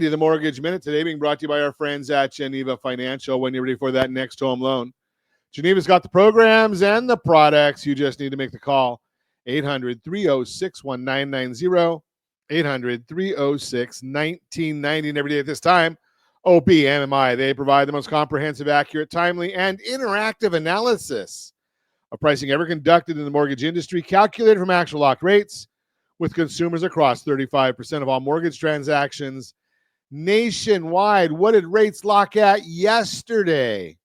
The Mortgage Minute today being brought to you by our friends at Geneva Financial. When you're ready for that next home loan, Geneva's got the programs and the products. You just need to make the call. 800-306-1990. 800-306-1990. And every day at this time, OPMMI. They provide the most comprehensive, accurate, timely, and interactive analysis of pricing ever conducted in the mortgage industry, calculated from actual locked rates, with consumers across 35% of all mortgage transactions nationwide. What did rates lock at yesterday?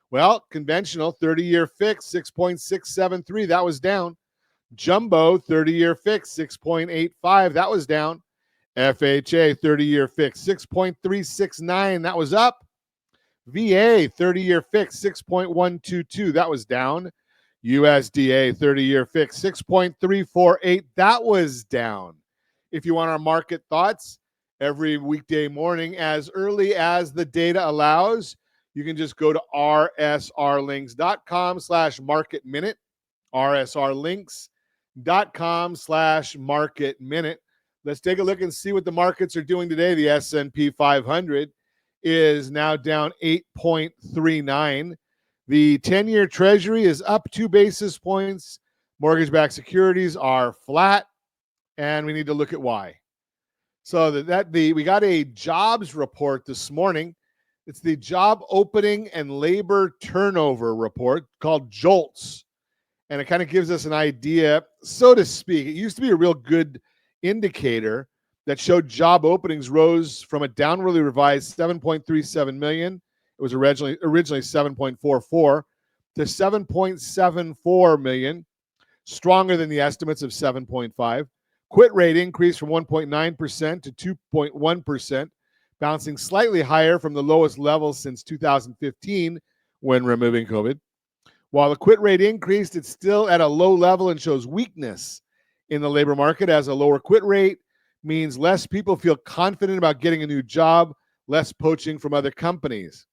Well, conventional 30-year fix, 6.673. That was down. Jumbo 30-year fix, 6.85. That was down. FHA 30-year fix, 6.369. That was up. VA 30-year fix, 6.122. That was down. USDA 30-year fix, 6.348. That was down. If you want our market thoughts, every weekday morning, as early as the data allows, you can just go to rsrlinks.com/market minute, rsrlinks.com/market minute. Let's take a look and see what the markets are doing today. The S&P 500 is now down 8.39. The 10-year Treasury is up 2 basis points. Mortgage-backed securities are flat, and we need to look at why. So we got a jobs report this morning. It's the job opening and labor turnover report called JOLTS. And it kind of gives us an idea, so to speak. It used to be a real good indicator that showed job openings rose from a downwardly revised 7.37 million. It was originally 7.44 to 7.74 million, stronger than the estimates of 7.5. Quit rate increased from 1.9% to 2.1%, bouncing slightly higher from the lowest levels since 2015 when removing COVID. While the quit rate increased, it's still at a low level and shows weakness in the labor market, as a lower quit rate means less people feel confident about getting a new job, less poaching from other companies.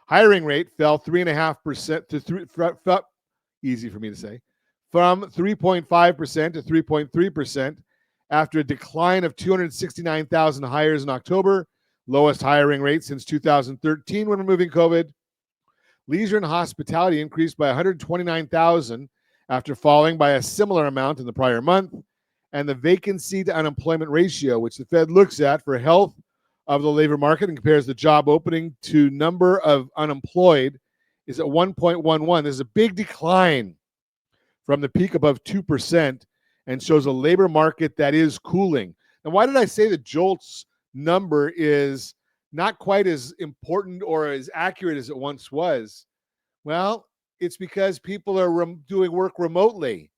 Hiring rate fell 3.5% to easy for me to say, from 3.5% to 3.3% after a decline of 269,000 hires in October, lowest hiring rate since 2013 when removing COVID. Leisure and hospitality increased by 129,000 after falling by a similar amount in the prior month. And the vacancy to unemployment ratio, which the Fed looks at for health of the labor market and compares the job opening to number of unemployed, is at 1.11. There's a big decline from the peak above 2% and shows a labor market that is cooling. Now, why did I say the JOLTS number is not quite as important or as accurate as it once was? Well, it's because people are doing work remotely.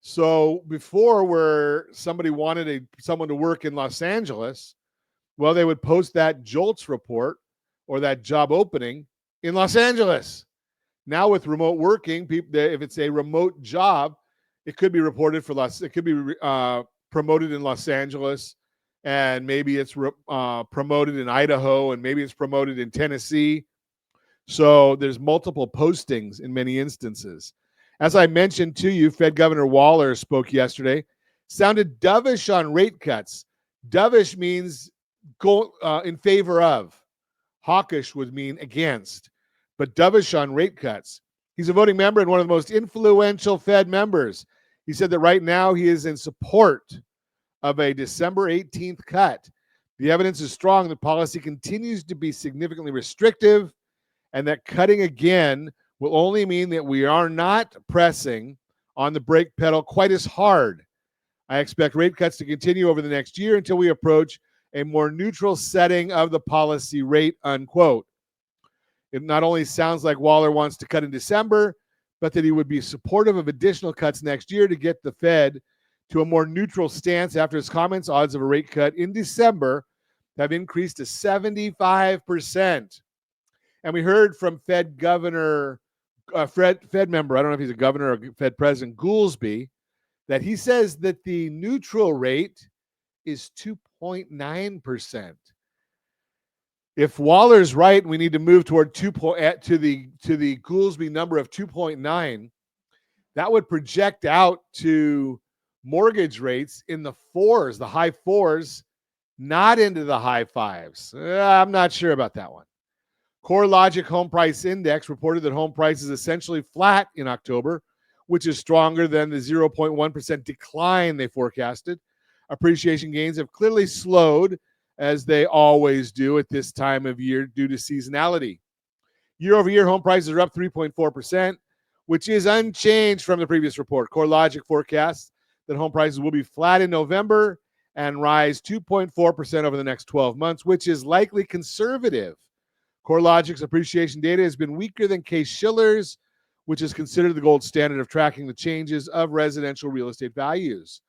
So before, where somebody wanted someone to work in Los Angeles, well, they would post that JOLTS report or that job opening in Los Angeles. Now with remote working, people, if it's a remote job, it could be reported it could be promoted in Los Angeles, and maybe it's promoted in Idaho, and maybe it's promoted in Tennessee. So there's multiple postings in many instances. As I mentioned to you, Fed Governor Waller spoke yesterday, sounded dovish on rate cuts. Dovish means go in favor of. Hawkish would mean against, but dovish on rate cuts. He's a voting member and one of the most influential Fed members. He said that right now he is in support of a December 18th cut. The evidence is strong that policy continues to be significantly restrictive, and that cutting again will only mean that we are not pressing on the brake pedal quite as hard. I expect rate cuts to continue over the next year until we approach a more neutral setting of the policy rate, unquote. It not only sounds like Waller wants to cut in December, but that he would be supportive of additional cuts next year to get the Fed to a more neutral stance. After his comments, odds of a rate cut in December have increased to 75%. And we heard from Fed member, I don't know if he's a governor or Fed president, Goolsbee, that he says that the neutral rate is 2.9%. If Waller's right, we need to move toward to the Goolsbee number of 2.9. That would project out to mortgage rates in the fours, the high fours, not into the high fives. I'm not sure about that one. CoreLogic Home Price Index reported that home prices essentially flat in October, which is stronger than the 0.1% decline they forecasted. Appreciation gains have clearly slowed, as they always do at this time of year due to seasonality. Year over year, home prices are up 3.4%, which is unchanged from the previous report. CoreLogic forecasts that home prices will be flat in November and rise 2.4% over the next 12 months, which is likely conservative. CoreLogic's appreciation data has been weaker than Case-Shiller's, which is considered the gold standard of tracking the changes of residential real estate values.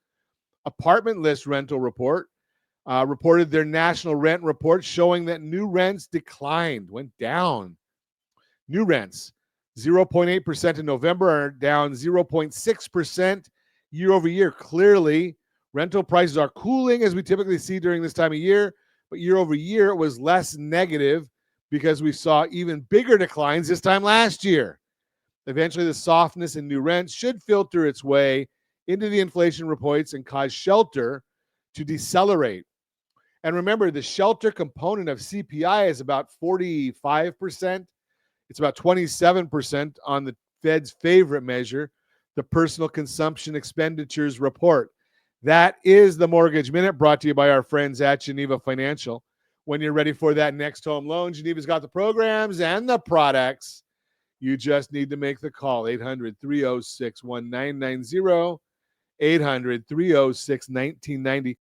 Apartment List Rental Report reported their national rent report showing that new rents declined, went down. New rents, 0.8% in November, are down 0.6% year over year. Clearly, rental prices are cooling, as we typically see during this time of year, but year over year it was less negative because we saw even bigger declines this time last year. Eventually, the softness in new rents should filter its way into the inflation reports and cause shelter to decelerate. And remember, the shelter component of CPI is about 45%. It's about 27% on the Fed's favorite measure, the Personal Consumption Expenditures Report. That is the Mortgage Minute, brought to you by our friends at Geneva Financial. When you're ready for that next home loan, Geneva's got the programs and the products. You just need to make the call, 800-306-1990, 800-306-1990.